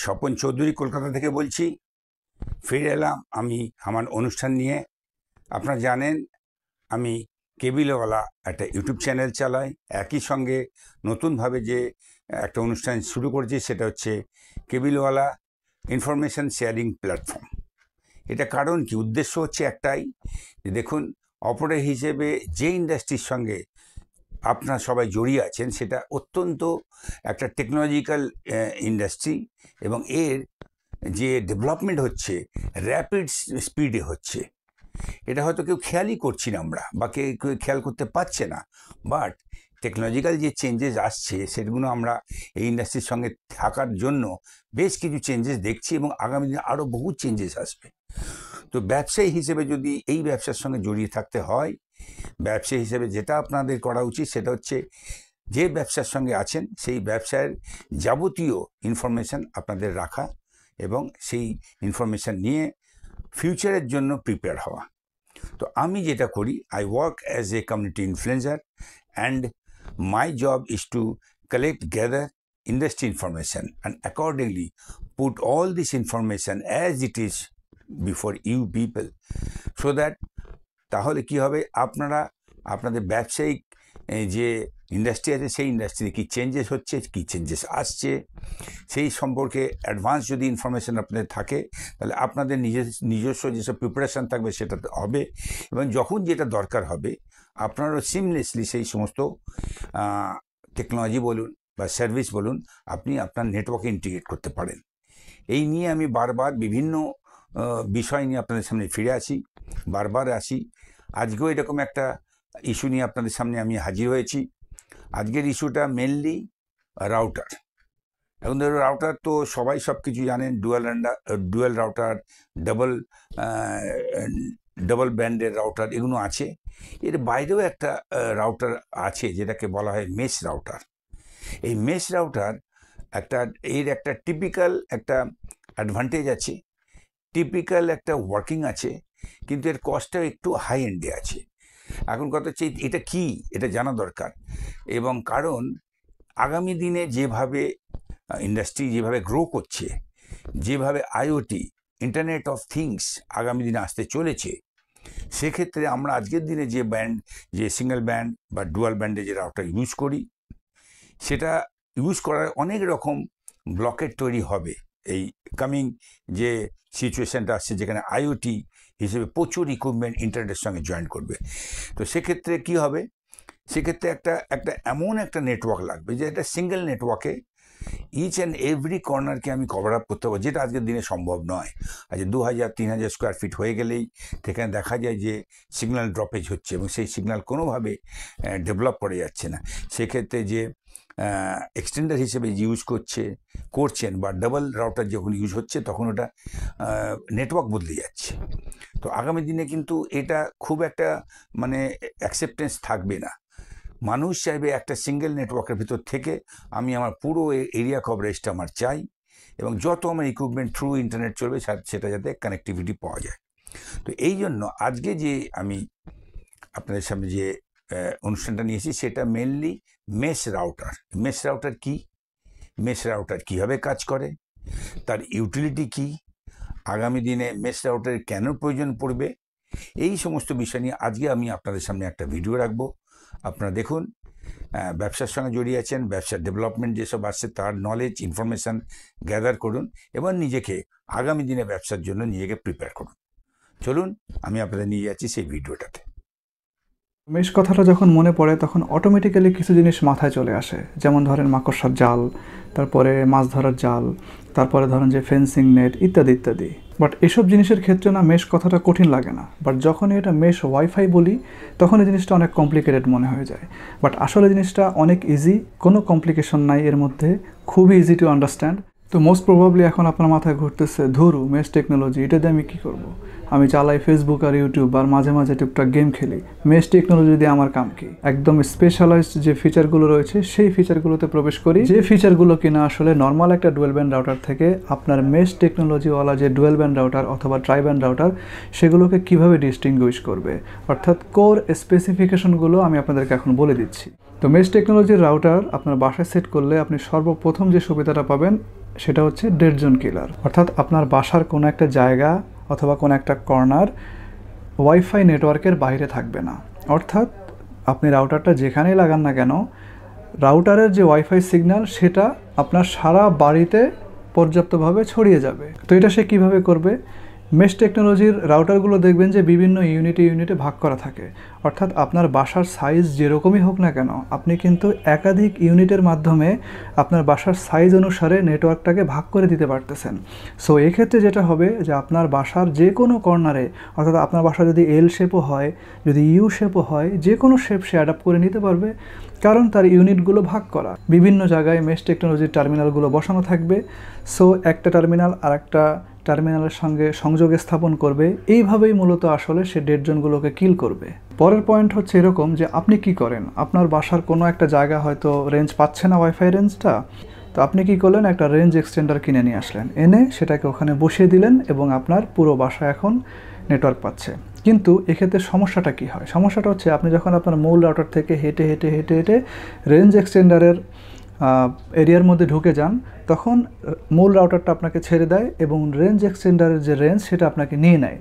স্বপন চৌধুরী কলকাতা থেকে বলছি। ফিরে এলাম আমি আমার অনুষ্ঠান নিয়ে। আপনারা জানেন আমি কেবিলওয়ালা একটা ইউটিউব চ্যানেল চালাই, একই সঙ্গে নতুনভাবে যে একটা অনুষ্ঠান শুরু করেছি সেটা হচ্ছে কেবিলওয়ালা ইনফরমেশান শেয়ারিং প্ল্যাটফর্ম। এটা কারণ কি, উদ্দেশ্য হচ্ছে একটাই, যে দেখুন অপারেটর হিসেবে যে ইন্ডাস্ট্রির সঙ্গে আপনারা সবাই জড়িয়ে আছেন সেটা অত্যন্ত একটা টেকনোলজিক্যাল ইন্ডাস্ট্রি, এবং এর যে ডেভেলপমেন্ট হচ্ছে র্যাপিড স্পিডে হচ্ছে। এটা হয়তো কেউ খেয়ালই করছি না আমরা, বা কেউ খেয়াল করতে পারছে না, বাট টেকনোলজিক্যাল যে চেঞ্জেস আসছে সেগুলো আমরা এই ইন্ডাস্ট্রির সঙ্গে থাকার জন্য বেশ কিছু চেঞ্জেস দেখছি, এবং আগামী দিনে আরও বহু চেঞ্জেস আসবে। তো ব্যবসায়ী হিসেবে যদি এই ব্যবসার সঙ্গে জড়িয়ে থাকতে হয়, ব্যবসায়ী হিসেবে যেটা আপনাদের করা উচিত সেটা হচ্ছে যে ব্যবসার সঙ্গে আছেন সেই ব্যবসার যাবতীয় ইনফরমেশান আপনাদের রাখা, এবং সেই ইনফরমেশান নিয়ে ফিউচারের জন্য প্রিপেয়ার হওয়া। তো আমি যেটা করি, I work as a community influencer, and my job is to collect, gather industry information and accordingly put all this information as it is before you people, so that তাহলে কি হবে, আপনারা আপনাদের ব্যবসায়িক যে ইন্ডাস্ট্রি আছে সেই ইন্ডাস্ট্রিতে কী চেঞ্জেস হচ্ছে, কী চেঞ্জেস আসছে, সেই সম্পর্কে অ্যাডভান্স যদি ইনফরমেশান আপনাদের থাকে তাহলে আপনাদের নিজস্ব যেসব প্রিপারেশান থাকবে সেটা হবে, এবং যখন যেটা দরকার হবে আপনারাও সিমলেসলি সেই সমস্ত টেকনোলজি বলুন বা সার্ভিস বলুন আপনি আপনার নেটওয়ার্কে ইন্টিগ্রেট করতে পারেন। এই নিয়ে আমি বারবার বিভিন্ন বিষয় নিয়ে আপনাদের সামনে ফিরে বারবার আসি। আজকেও এরকম একটা ইস্যু নিয়ে আপনাদের সামনে আমি হাজির হয়েছি। আজকের ইস্যুটা মেনলি রাউটার। এখন ধরো রাউটার তো সবাই সব কিছু জানেন, ডুয়াল রাউটার, ডাবল ব্যান্ডের রাউটার এগুলো আছে। এর বাইরেও একটা রাউটার আছে যেটাকে বলা হয় মেশ রাউটার। এই মেশ রাউটার এর একটা টিপিক্যাল একটা অ্যাডভান্টেজ আছে, টিপিক্যাল একটা ওয়ার্কিং আছে, কিন্তু এর কস্টটাও একটু হাই এন্ডে আছে। এখন কথা হচ্ছে এটা কি, এটা জানা দরকার। এবং কারণ আগামী দিনে যেভাবে ইন্ডাস্ট্রি যেভাবে গ্রো করছে, যেভাবে আইওটি ইন্টারনেট অফ থিংস আগামী দিনে আসতে চলেছে, সেক্ষেত্রে আমরা আজকের দিনে যে সিঙ্গেল ব্যান্ড বা ডুয়াল ব্যান্ডে যে রাউটার ইউজ করি, সেটা ইউজ করার অনেক রকম ব্লকেট তৈরি হবে। এই কামিং যে সিচুয়েশানটা আসছে যেখানে আইওটি হিসেবে প্রচুর ইকুইপমেন্ট ইন্টারনেটের সঙ্গে জয়েন করবে, তো সেক্ষেত্রে কি হবে, সেক্ষেত্রে একটা এমন একটা নেটওয়ার্ক লাগবে যে একটা সিঙ্গেল নেটওয়ার্কে ইচ অ্যান্ড এভরি কর্নারকে আমি কভার আপ করতে পারবো, যেটা আজকের দিনে সম্ভব নয়। আজ 2000-3000 স্কোয়ার ফিট হয়ে গেলেই সেখানে দেখা যায় যে সিগন্যাল ড্রপেজ হচ্ছে, এবং সেই সিগন্যাল কোনোভাবে ডেভেলপ করে যাচ্ছে না। সেক্ষেত্রে যে এক্সটেন্ডার হিসেবে ইউজ করছেন বা ডাবল রাউটার যখন ইউজ হচ্ছে তখন ওটা নেটওয়ার্ক বদলে যাচ্ছে। তো আগামী দিনে কিন্তু এটা খুব একটা অ্যাকসেপ্টেন্স থাকবে না। মানুষ চাইবে একটা সিঙ্গেল নেটওয়ার্কের ভিতর থেকে আমি আমার পুরো এরিয়া কভারেজটা আমার চাই, এবং যত আমার ইকুইপমেন্ট থ্রু ইন্টারনেট চলবে সেটা যাতে কানেক্টিভিটি পাওয়া যায়। তো এই জন্য আজকে যে আমি আপনাদের সামনে যে অনুষ্ঠানটা নিয়েছি সেটা mainly mesh router. Mesh router কি, মেশ রাউটার কীভাবে কাজ করে, তার ইউটিলিটি কি, আগামী দিনে মেশ রাউটারের কেন প্রয়োজন পড়বে, এই সমস্ত বিষয় নিয়ে আজকে আমি আপনাদের সামনে একটা ভিডিও রাখবো। আপনারা দেখুন, ব্যবসার সঙ্গে জড়িয়ে আছেন, ব্যবসার ডেভেলপমেন্ট যেসব আসছে তার নলেজ ইনফরমেশান গ্যাদার করুন, এবং নিজেকে আগামী দিনে ব্যবসার জন্য নিজেকে প্রিপেয়ার করুন। চলুন আমি আপনাদের নিয়ে যাচ্ছি সেই ভিডিওটাতে। মেশ কথাটা যখন মনে পড়ে তখন অটোমেটিক্যালি কিছু জিনিস মাথায় চলে আসে, যেমন ধরেন মাকড়সার জাল, তারপরে মাছ ধরার জাল, তারপরে ধরেন যে ফেন্সিং নেট ইত্যাদি ইত্যাদি। বাট এসব জিনিসের ক্ষেত্রে না মেশ কথাটা কঠিন লাগে না, বাট যখনই এটা মেশ ওয়াইফাই বলি তখন এই জিনিসটা অনেক কমপ্লিকেটেড মনে হয়ে যায়। বাট আসলে জিনিসটা অনেক ইজি, কোনো কমপ্লিকেশন নাই এর মধ্যে, খুবই ইজি টু আন্ডারস্ট্যান্ড। তো মোস্ট প্রবাবলি এখন আপনার মাথায় ঘুরতেছে, ধরু মেশ টেকনোলজি, এটা দিয়ে আমি কী করব? আমি চালাই ফেসবুক আর ইউটিউব, আর মাঝে মাঝে টুকটাক গেম খেলি, মেশ টেকনোলজি দিয়ে আমার কাম কি? একদম স্পেশালাইজড যে ফিচারগুলো রয়েছে সেই ফিচারগুলোতে প্রবেশ করি, যে ফিচারগুলো কিনা আসলে নর্মাল একটা ডুয়েল ব্যান্ড রাউটার থেকে আপনার মেশ টেকনোলজিওয়ালা যে ডুয়েল ব্যান্ড রাউটার অথবা ট্রাই ব্যান্ড রাউটার সেগুলোকে কীভাবে ডিস্টিংগুইশ করবে, অর্থাৎ কোর স্পেসিফিকেশনগুলো আমি আপনাদেরকে এখন বলে দিচ্ছি। তো মেশ টেকনোলজির রাউটার আপনার বাসায় সেট করলে আপনি সর্বপ্রথম যে সুবিধাটা পাবেন সেটা হচ্ছে ডেড জোন কিলার। অর্থাৎ আপনার বাসার কোনো একটা জায়গা অথবা কোনো একটা কর্নার ওয়াইফাই নেটওয়ার্কের বাইরে থাকবে না। অর্থাৎ আপনি রাউটারটা যেখানেই লাগান না কেন, রাউটারের যে ওয়াইফাই সিগন্যাল সেটা আপনার সারা বাড়িতে পর্যাপ্তভাবে ছড়িয়ে যাবে। তো এটা সে কীভাবে করবে? মেশ টেকনোলজির রাউটারগুলো দেখবেন যে বিভিন্ন ইউনিটে ভাগ করা থাকে। অর্থাৎ আপনার বাসার সাইজ যেরকমই হোক না কেন, আপনি কিন্তু একাধিক ইউনিটের মাধ্যমে আপনার বাসার সাইজ অনুসারে নেটওয়ার্কটাকে ভাগ করে দিতে পারতেছেন। সো এক্ষেত্রে যেটা হবে যে আপনার বাসার যে কোনো কর্নারে, অর্থাৎ আপনার বাসা যদি এল শেপও হয়, যদি ইউ শেপও হয়, যে কোনো শেপ সে অ্যাডাপ্ট করে নিতে পারবে, কারণ তার ইউনিটগুলো ভাগ করা। বিভিন্ন জায়গায় মেশ টেকনোলজির টার্মিনালগুলো বসানো থাকবে। সো একটা টার্মিনাল আর একটা টার্মিনালের সঙ্গে সংযোগ স্থাপন করবে। এইভাবেই মূলত আসলে সে ডেড জোনগুলোকে কিল করবে। পরের পয়েন্ট হচ্ছে এরকম যে আপনি কি করেন, আপনার বাসার কোনো একটা জায়গা হয়তো রেঞ্জ পাচ্ছে না, ওয়াইফাই রেঞ্জটা, তো আপনি কি করলেন, একটা রেঞ্জ এক্সটেন্ডার কিনে নিয়ে আসলেন, এনে সেটাকে ওখানে বসিয়ে দিলেন এবং আপনার পুরো বাসা এখন নেটওয়ার্ক পাচ্ছে। কিন্তু এক্ষেত্রে সমস্যাটা কি হয়? সমস্যাটা হচ্ছে আপনি যখন আপনার মূল রাউটার থেকে হেঁটে হেঁটে হেঁটে হেঁটে রেঞ্জ এক্সটেন্ডারের এরিয়ার মধ্যে ঢুকে যান, তখন মূল রাউটারটা আপনাকে ছেড়ে দেয় এবং রেঞ্জ এক্সটেন্ডারের যে রেঞ্জ সেটা আপনাকে নিয়ে নেয়।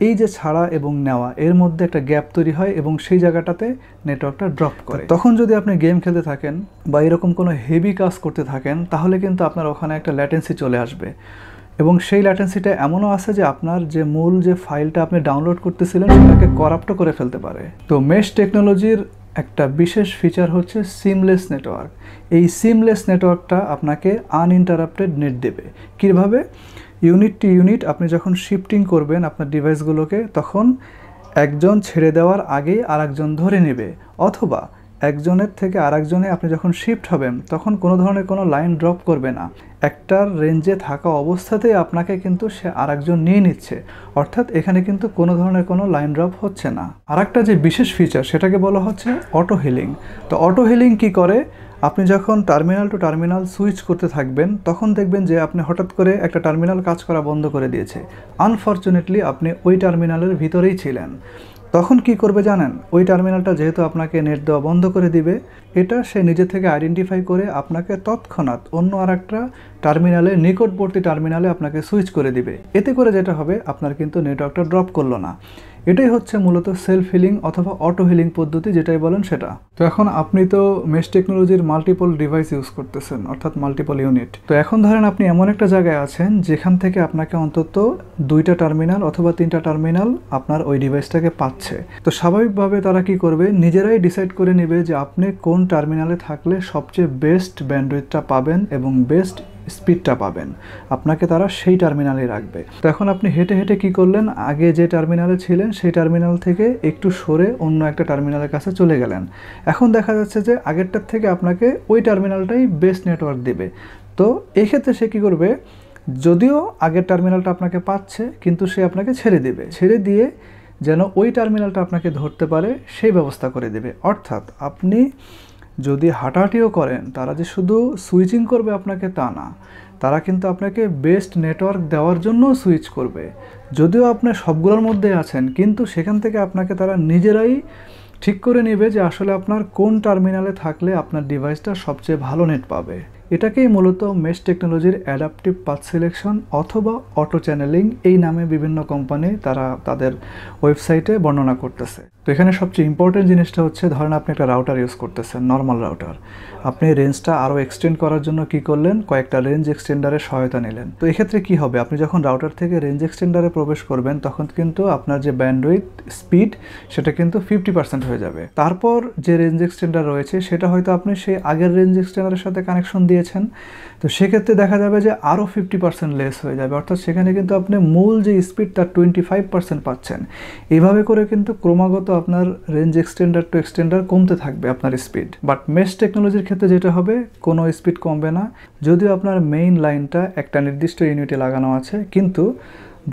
এই যে ছাড়া এবং নেওয়া, এর মধ্যে একটা গ্যাপ তৈরি হয় এবং সেই জায়গাটাতে নেটওয়ার্কটা ড্রপ করে। তখন যদি আপনি গেম খেলতে থাকেন বা এরকম কোনো হেভি কাজ করতে থাকেন, তাহলে কিন্তু আপনার ওখানে একটা ল্যাটেন্সি চলে আসবে এবং সেই ল্যাটেন্সিটা এমনও আছে যে আপনার যে মূল যে ফাইলটা আপনি ডাউনলোড করতেছিলেন সেটাকে করাপ্টও করে ফেলতে পারে। তো মেশ টেকনোলজির একটা বিশেষ ফিচার হচ্ছে সিমলেস নেটওয়ার্ক। এই সিমলেস নেটওয়ার্কটা আপনাকে আনইন্টারাপ্টেড নেট দেবে। কীভাবে? ইউনিট টু ইউনিট আপনি যখন শিফটিং করবেন আপনার ডিভাইসগুলোকে, তখন একজন ছেড়ে দেওয়ার আগেই আরেকজন ধরে নেবে, অথবা একজনের থেকে আরেকজনে আপনি যখন শিফট হবেন তখন কোনো ধরনের কোনো লাইন ড্রপ করবে না। একটার রেঞ্জে থাকা অবস্থাতেই আপনাকে কিন্তু সে আরেকজন নিয়ে নিচ্ছে। অর্থাৎ এখানে কিন্তু কোনো ধরনের কোনো লাইন ড্রপ হচ্ছে না। আরেকটা যে বিশেষ ফিচার সেটাকে বলা হচ্ছে অটো হিলিং। তো অটো হিলিং কী করে? আপনি যখন টার্মিনাল টু টার্মিনাল সুইচ করতে থাকবেন তখন দেখবেন যে আপনি হঠাৎ করে একটা টার্মিনাল কাজ করা বন্ধ করে দিয়েছে। আনফর্চুনেটলি আপনি ওই টার্মিনালের ভিতরেই ছিলেন। তখন কি করবে জানেন? ওই টার্মিনালটা যেহেতু আপনাকে নেট দেওয়া বন্ধ করে দিবে, এটা সে নিজে থেকে আইডেন্টিফাই করে আপনাকে তৎক্ষণাৎ অন্য আরেকটা টার্মিনালে, নিকটবর্তী টার্মিনালে আপনাকে সুইচ করে দিবে। এতে করে যেটা হবে, আপনার কিন্তু নেটওয়ার্কটা ড্রপ করলো না। এটাই হচ্ছে মূলত সেলফ হিলিং অথবা অটো হিলিং পদ্ধতি, যেটাই বলেন সেটা। তো এখন আপনি তো মেশ টেকনোলজির মাল্টিপল ডিভাইস ইউজ করতেছেন, অর্থাৎ মাল্টিপল ইউনিট। তো এখন ধরেন আপনি এমন একটা জায়গায় আছেন যেখান থেকে আপনাকে অন্তত 2টা টার্মিনাল অথবা 3টা টার্মিনাল আপনার ওই ডিভাইসটাকে পাচ্ছে। তো স্বাভাবিকভাবে তারা কি করবে, নিজেরাই ডিসাইড করে নেবে যে আপনি কোন টার্মিনালে থাকলে সবচেয়ে বেস্ট ব্যান্ডউইথটা পাবেন এবং বেস্ট স্পিডটা পাবেন, আপনাকে তারা সেই টার্মিনালে রাখবে। তো এখন আপনি হেঁটে হেঁটে কী করলেন, আগে যে টার্মিনালে ছিলেন সেই টার্মিনাল থেকে একটু সরে অন্য একটা টার্মিনালের কাছে চলে গেলেন। এখন দেখা যাচ্ছে যে আগেরটার থেকে আপনাকে ওই টার্মিনালটাই বেস্ট নেটওয়ার্ক দেবে। তো এক্ষেত্রে সে কী করবে, যদিও আগের টার্মিনালটা আপনাকে পাচ্ছে কিন্তু সে আপনাকে ছেড়ে দেবে, ছেড়ে দিয়ে যেন ওই টার্মিনালটা আপনাকে ধরতে পারে সেই ব্যবস্থা করে দেবে। অর্থাৎ আপনি যদি হাঁটাহাঁটিও করেন, তারা যে শুধু সুইচিং করবে আপনাকে তা না, তারা কিন্তু আপনাকে বেস্ট নেটওয়ার্ক দেওয়ার জন্য সুইচ করবে। যদিও আপনি সবগুলোর মধ্যে আছেন, কিন্তু সেখান থেকে আপনাকে তারা নিজেরাই ঠিক করে নেবে যে আসলে আপনার কোন টার্মিনালে থাকলে আপনার ডিভাইসটা সবচেয়ে ভালো নেট পাবে। এটাকেই মূলত মেশ টেকনোলজির অ্যাডাপটিভ পাথ সিলেকশন অথবা অটো চ্যানেলিং এই নামে বিভিন্ন কোম্পানি তারা তাদের ওয়েবসাইটে বর্ণনা করতেছে। তো এখানে সবচেয়ে ইম্পর্টেন্ট জিনিসটা হচ্ছে, ধরেন আপনি একটা রাউটার ইউজ করতেছেন, নর্মাল রাউটার, আপনি রেঞ্জটা আরও এক্সটেন্ড করার জন্য কি করলেন, কয়েকটা রেঞ্জ এক্সটেন্ডারের সহায়তা নিলেন। তো এক্ষেত্রে কি হবে, আপনি যখন রাউটার থেকে রেঞ্জ এক্সটেন্ডারে প্রবেশ করবেন তখন কিন্তু আপনার যে ব্যান্ডউইথ স্পিড সেটা কিন্তু 50% হয়ে যাবে। তারপর যে রেঞ্জ এক্সটেন্ডার রয়েছে সেটা হয়তো আপনি সেই আগের রেঞ্জ এক্সটেন্ডারের সাথে কানেকশন দিয়েছেন, তো সেক্ষেত্রে দেখা যাবে যে আরও 50% লেস হয়ে যাবে। অর্থাৎ সেখানে কিন্তু আপনি মূল যে স্পিড তার 25% পাচ্ছেন। এইভাবে করে কিন্তু ক্রমাগত আপনার রেঞ্জ এক্সটেন্ডার টু এক্সটেন্ডার কমতে থাকবে আপনার স্পিড। বাট মেশ টেকনোলজির ক্ষেত্রে যেটা হবে, কোনো স্পিড কমবে না, যদিও আপনার মেইন লাইনটা একটা নির্দিষ্ট ইউনিটে লাগানো আছে, কিন্তু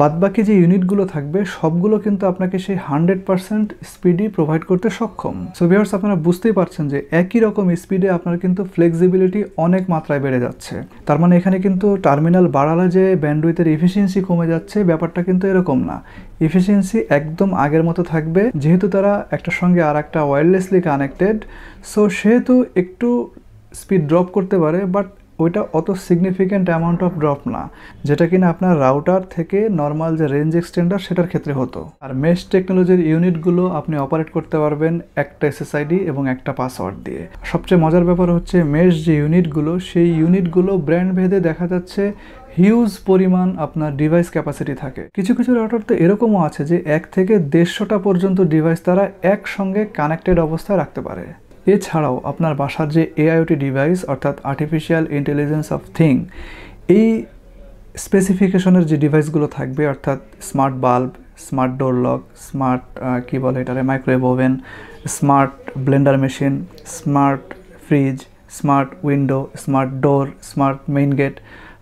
বাদবাকি যে ইউনিটগুলো থাকবে সবগুলো কিন্তু আপনাকে সেই 100% স্পিডই প্রোভাইড করতে সক্ষম। সো ভিউয়ার্স, আপনারা বুঝতেই পারছেন যে একই রকম স্পিডে আপনার কিন্তু ফ্লেক্সিবিলিটি অনেক মাত্রায় বেড়ে যাচ্ছে। তার মানে এখানে কিন্তু টার্মিনাল বাড়ালে যে ব্যান্ডউইথের এফিসিয়েন্সি কমে যাচ্ছে, ব্যাপারটা কিন্তু এরকম না। এফিসিয়েন্সি একদম আগের মতো থাকবে, যেহেতু তারা একটার সঙ্গে আর একটা ওয়্যারলেসলি কানেক্টেড। সো সেহেতু একটু স্পিড ড্রপ করতে পারে, বাট ওইটা অত সিগনিফিক্যান্ট অ্যামাউন্ট অফ ড্রপ না, যেটা কিনা আপনার রাউটার থেকে নর্মাল যে রেঞ্জ এক্সটেন্ডার সেটার ক্ষেত্রে হতো। আর মেশ টেকনোলজির ইউনিটগুলো আপনি অপারেট করতে পারবেন একটা SSID এবং একটা পাসওয়ার্ড দিয়ে। সবচেয়ে মজার ব্যাপার হচ্ছে মেশ যে ইউনিটগুলো, সেই ইউনিটগুলো ব্র্যান্ড ভেদে দেখা যাচ্ছে হিউজ পরিমাণ আপনার ডিভাইস ক্যাপাসিটি থাকে। কিছু কিছু রাউটার তো এরকমও আছে যে 1 থেকে 150টা পর্যন্ত ডিভাইস তারা একসঙ্গে কানেক্টেড অবস্থায় রাখতে পারে। এছাড়াও আপনার বাসার যে AIoT ডিভাইস অর্থাৎ আর্টিফিশিয়াল ইন্টেলিজেন্স অফ থিং, এই স্পেসিফিকেশনের যে ডিভাইসগুলো থাকবে অর্থাৎ smart bulb, smart door lock, smart কী বলে এটারে microwave oven, smart blender machine, smart fridge, smart window, smart door, smart main gate,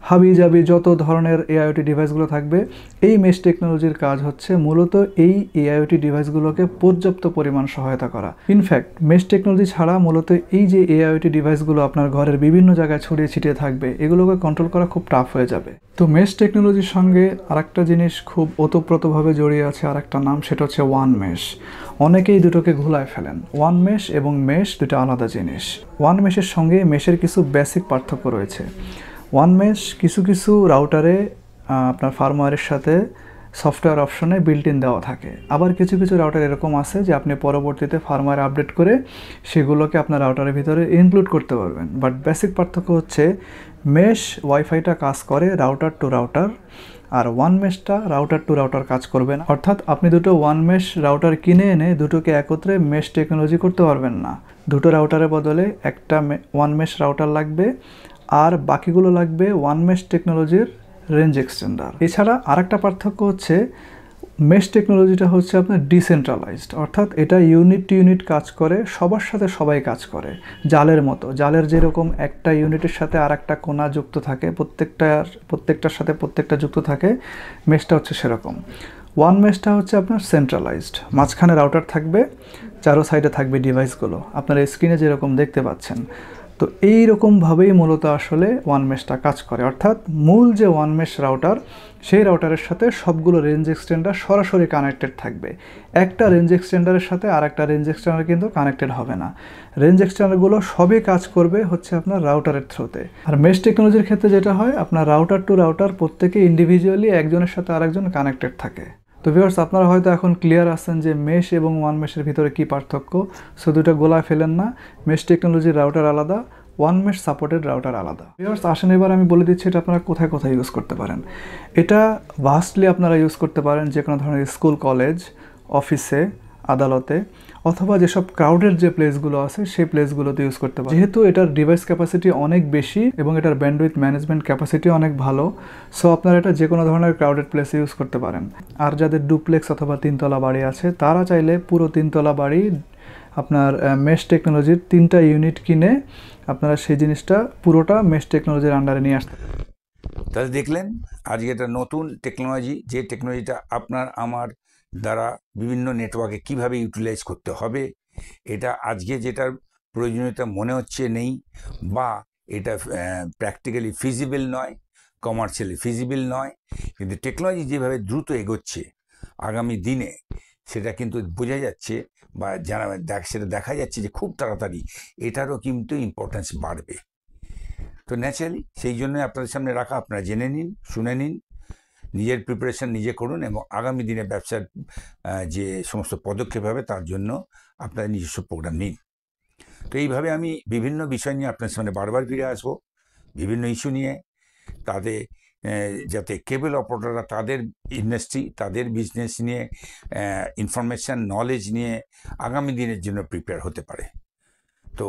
হাবি জাবি যত ধরনের AIoT ডিভাইসগুলো থাকবে, এই মেশ টেকনোলজির কাজ হচ্ছে মূলত এই AIoT ডিভাইসগুলোকে পর্যাপ্ত পরিমাণ সহায়তা করা। ইনফ্যাক্ট মেশ টেকনোলজি ছাড়া মূলত এই যে AIoT ডিভাইসগুলো আপনার ঘরের বিভিন্ন জায়গায় ছড়িয়ে ছিটিয়ে থাকবে, এগুলোকে কন্ট্রোল করা খুব টাফ হয়ে যাবে। তো মেশ টেকনোলজির সঙ্গে আরেকটা জিনিস খুব ওতপ্রোতভাবে জড়িয়ে আছে, আরেকটা নাম, সেটা হচ্ছে ওয়ান মেশ। অনেকেই দুটোকে ঘোলায় ফেলেন। ওয়ান মেশ এবং মেশ দুটো আলাদা জিনিস। ওয়ান মেশের সঙ্গে মেশের কিছু বেসিক পার্থক্য রয়েছে। ওয়ান মেশ কিছু কিছু রাউটারে আপনার ফার্মওয়্যারের সাথে সফটওয়্যার অপশনে বিল্ট ইন দেওয়া থাকে। আবার কিছু কিছু রাউটার এরকম আছে যে আপনি পরবর্তীতে ফার্মওয়্যার আপডেট করে সেগুলোকে আপনার রাউটারের ভিতরে ইনক্লুড করতে পারবেন। বাট বেসিক পার্থক্য হচ্ছে মেশ ওয়াইফাইটা কাজ করে রাউটার টু রাউটার, আর ওয়ান মেশটা রাউটার টু রাউটার কাজ করবে না। অর্থাৎ আপনি দুটো ওয়ান মেশ রাউটার কিনে এনে দুটোকে একত্রে মেশ টেকনোলজি করতে পারবেন না। দুটো রাউটারের বদলে একটা ওয়ান মেশ রাউটার লাগবে, আর বাকিগুলো লাগবে ওয়ান মেশ টেকনোলজির রেঞ্জ এক্সটেন্ডার। এছাড়া আরেকটা পার্থক্য হচ্ছে মেশ টেকনোলজিটা হচ্ছে আপনার ডিসেন্ট্রালাইজড, অর্থাৎ এটা ইউনিট টু ইউনিট কাজ করে, সবার সাথে সবাই কাজ করে। জালের মতো, জালের যেরকম একটা ইউনিটের সাথে আর একটা কোণা যুক্ত থাকে, প্রত্যেকটার সাথে প্রত্যেকটা যুক্ত থাকে, মেশটা হচ্ছে সেরকম। ওয়ান মেশটা হচ্ছে আপনার সেন্ট্রালাইজড, মাঝখানে রাউটার থাকবে, চারো সাইডে থাকবে ডিভাইসগুলো, আপনার স্ক্রিনে যেরকম দেখতে পাচ্ছেন। তো এই রকমভাবেই মূলত আসলে ওয়ান মেশটা কাজ করে, অর্থাৎ মূল যে ওয়ান মেশ রাউটার, সেই রাউটারের সাথে সবগুলো রেঞ্জ এক্সটেন্ডার সরাসরি কানেক্টেড থাকবে। একটা রেঞ্জ এক্সটেন্ডারের সাথে আর একটা রেঞ্জ এক্সটেন্ডার কিন্তু কানেক্টেড হবে না। রেঞ্জ এক্সটেন্ডারগুলো সবই কাজ করবে হচ্ছে আপনার রাউটারের থ্রুতে। আর মেশ টেকনোলজির ক্ষেত্রে যেটা হয়, আপনার রাউটার টু রাউটার প্রত্যেকে ইন্ডিভিজুয়ালি একজনের সাথে আরেকজন কানেক্টেড থাকে। তো ভিউয়ার্স, আপনারা হয়তো এখন ক্লিয়ার আছেন যে মেশ এবং ওয়ান মেশের ভিতরে কী পার্থক্য। সো দুটো গোলায় ফেলেন না, মেশ টেকনোলজির রাউটার আলাদা, ওয়ান মেশ সাপোর্টেড রাউটার আলাদা। ভিউয়ার্স, আসেন এবার আমি বলে দিচ্ছি এটা আপনারা কোথায় কোথায় ইউজ করতে পারেন। এটা ভাস্টলি আপনারা ইউজ করতে পারেন যে কোনো ধরনের স্কুল, কলেজ, অফিসে, আদালতে, অথবা যেসব ক্রাউডেড যে প্লেসগুলো আছে সেই প্লেসগুলোতে ইউজ করতে পারেন। যেহেতু এটার ডিভাইস ক্যাপাসিটি অনেক বেশি এবং এটার ব্যান্ডউইথ ম্যানেজমেন্ট ক্যাপাসিটি অনেক ভালো, সো আপনারা এটা যে কোনো ধরনের ক্রাউডেড প্লেসে ইউজ করতে পারেন। আর যাদের ডুপ্লেক্স অথবা তিনতলা বাড়ি আছে, তারা চাইলে পুরো তিনতলা বাড়ি আপনার মেশ টেকনোলজির 3টা ইউনিট কিনে আপনারা সেই জিনিসটা পুরোটা মেশ টেকনোলজির আন্ডারে নিয়ে আসতে পারেন। তাহলে দেখলেন আজকে এটা নতুন টেকনোলজি, যে টেকনোলজিটা আপনার আমার দ্বারা বিভিন্ন নেটওয়ার্কে কিভাবে ইউটিলাইজ করতে হবে, এটা আজকে যেটার প্রয়োজনীয়তা মনে হচ্ছে নেই, বা এটা প্র্যাকটিক্যালি ফিজিবল নয়, কমার্শিয়ালি ফিজিবল নয়, কিন্তু টেকনোলজি যেভাবে দ্রুত এগোচ্ছে আগামী দিনে, সেটা কিন্তু বোঝা যাচ্ছে বা সেটা দেখা যাচ্ছে যে খুব তাড়াতাড়ি এটারও কিন্তু ইম্পর্টেন্স বাড়বে। তো ন্যাচারালি সেই জন্য আপনাদের সামনে রাখা, আপনারা জেনে নিন, শুনে নিন, নিজের প্রিপারেশন নিজে করুন, এবং আগামী দিনে ব্যবসার যে সমস্ত পদক্ষেপ হবে তার জন্য আপনারা নিজস্ব প্রোগ্রাম নিন। তো এইভাবে আমি বিভিন্ন বিষয় নিয়ে আপনার সামনে বারবার ফিরে আসবো, বিভিন্ন ইস্যু নিয়ে, তাদের যাতে কেবল অপারেটররা তাদের ইন্ডাস্ট্রি, তাদের বিজনেস নিয়ে ইনফরমেশান, নলেজ নিয়ে আগামী দিনের জন্য প্রিপেয়ার হতে পারে। তো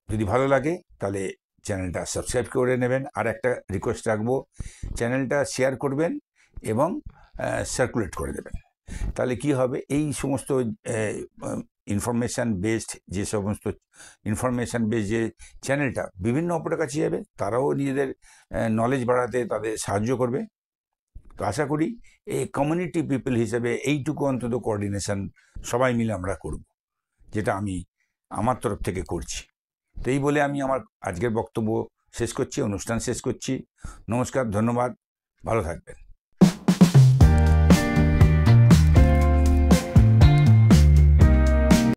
যদি ভালো লাগে তাহলে চ্যানেলটা সাবস্ক্রাইব করে নেবেন। আর একটা রিকোয়েস্ট রাখবো, চ্যানেলটা শেয়ার করবেন এবং সার্কুলেট করে দেবেন। তাহলে কি হবে, এই সমস্ত ইনফরমেশান বেসড যে সমস্ত ইনফরমেশান বেসড যে চ্যানেলটা বিভিন্ন অপরের কাছে যাবে, তারাও নিজেদের নলেজ বাড়াতে তাদের সাহায্য করবে। তো আশা করি এই কমিউনিটি পিপল হিসেবে এইটুকু অন্তত কোঅর্ডিনেশন সবাই মিলে আমরা করব, যেটা আমি আমার তরফ থেকে করছি। তো এই বলে আমি আমার আজকের বক্তব্য শেষ করছি, অনুষ্ঠান শেষ করছি। নমস্কার, ধন্যবাদ, ভালো থাকবেন।